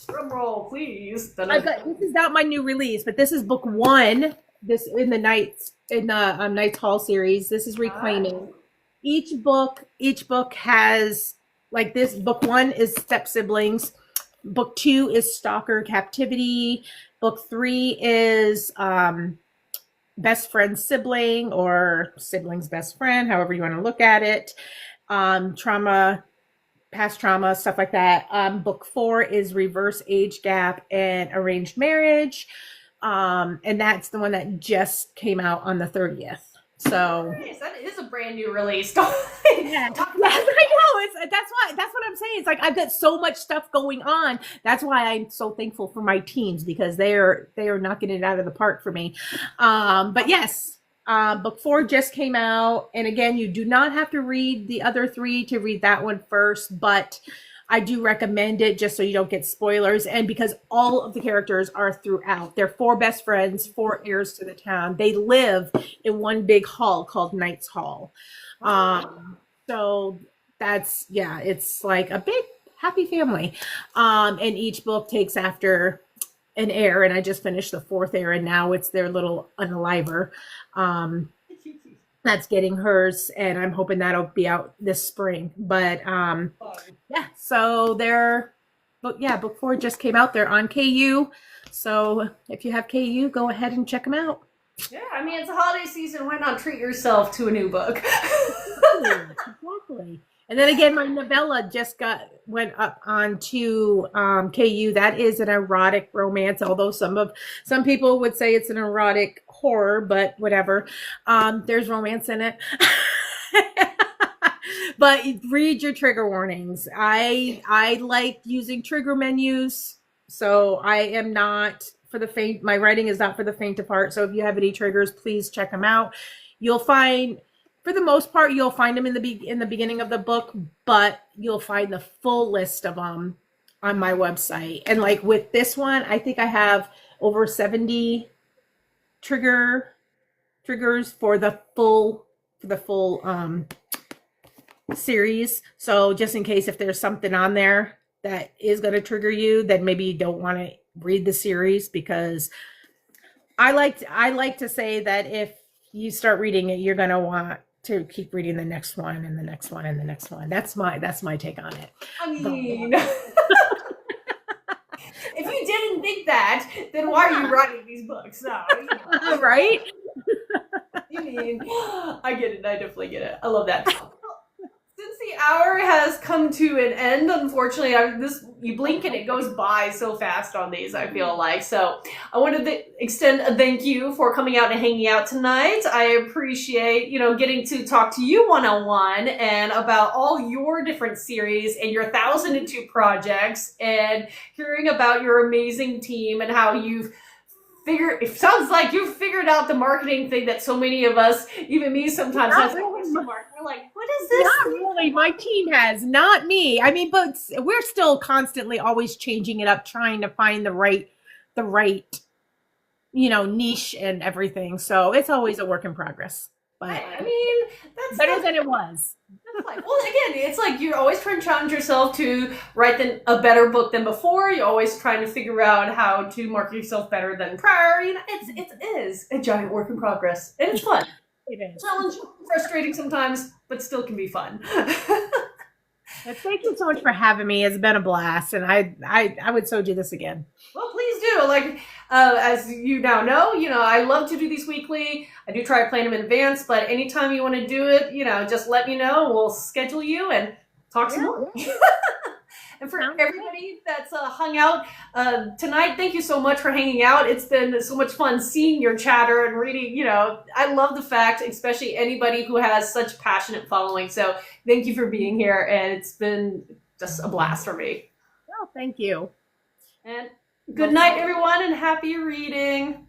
Drum roll, please. This is not my new release, but this is book 1. This in the Knights Hall series. This is Reclaiming. Each book has like this. Book 1 is Step Siblings. Book 2 is Stalker Captivity. Book 3 is Best Friend Sibling, or Sibling's Best Friend, however you want to look at it. Trauma, past trauma, stuff like that. Book 4 is Reverse Age Gap and Arranged Marriage. And that's the one that just came out on the 30th. So nice. That is a brand new release. Yes, I know. That's what I'm saying. It's like I've got so much stuff going on. That's why I'm so thankful for my teams, because they are knocking it out of the park for me. But yes, book 4 just came out, and again, you do not have to read the other 3 to read that one first, but I do recommend it just so you don't get spoilers, and because all of the characters are throughout. They're 4 best friends, 4 heirs to the town. They live in one big hall called Knights Hall. So that's, it's like a big happy family. And each book takes after an heir, and I just finished the 4th heir, and now it's their little unaliver. That's getting hers, and I'm hoping that'll be out this spring. But so book 4 just came out. They're on KU, so if you have KU, go ahead and check them out. Yeah, I mean, it's a holiday season. Why not treat yourself to a new book? Exactly. And then again, my novella just went up onto KU. That is an erotic romance, although some people would say it's an erotic horror, but whatever. There's romance in it. But read your trigger warnings. I like using trigger menus, so I am not for the faint. My writing is not for the faint of heart. So if you have any triggers, please check them out. You'll find, for the most part, you'll find them in the beginning of the book, but you'll find the full list of them on my website. And like with this one, I think I have over 70 triggers for the full series. So just in case if there's something on there that is going to trigger you, then maybe you don't want to read the series, because I like to say that if you start reading it, you're going to want to keep reading the next one and the next one and the next one. That's my take on it. I mean, if you didn't think that, then why are you writing these books? No, right? You mean, I get it. I definitely get it. I love that. Since the hour has come to an end, unfortunately, you blink and it goes by so fast on these, I feel like. So I wanted to extend a thank you for coming out and hanging out tonight. I appreciate, getting to talk to you one-on-one and about all your different series and your 1,002 projects, and hearing about your amazing team and how it sounds like you've figured out the marketing thing that so many of us, even me sometimes, has a question mark. We're like, what is this? Not really. My team has, not me. I mean, but we're still constantly always changing it up, trying to find the right, niche and everything. So it's always a work in progress. But I mean, that's better than it was. Well, again, it's like you're always trying to challenge yourself to write a better book than before. You're always trying to figure out how to market yourself better than prior. It is a giant work in progress, and it's fun. It is challenging, frustrating sometimes, but still can be fun. Thank you so much for having me. It's been a blast, and I would so do this again. Well, please do. Like, as you now know, I love to do these weekly. I do try to plan them in advance, but anytime you want to do it, just let me know. We'll schedule you and talk some more. And for everybody that's hung out tonight, thank you so much for hanging out. It's been so much fun seeing your chatter and reading. I love the fact, especially anybody who has such passionate following. So thank you for being here, and it's been just a blast for me. Oh, thank you. And good night, everyone, and happy reading.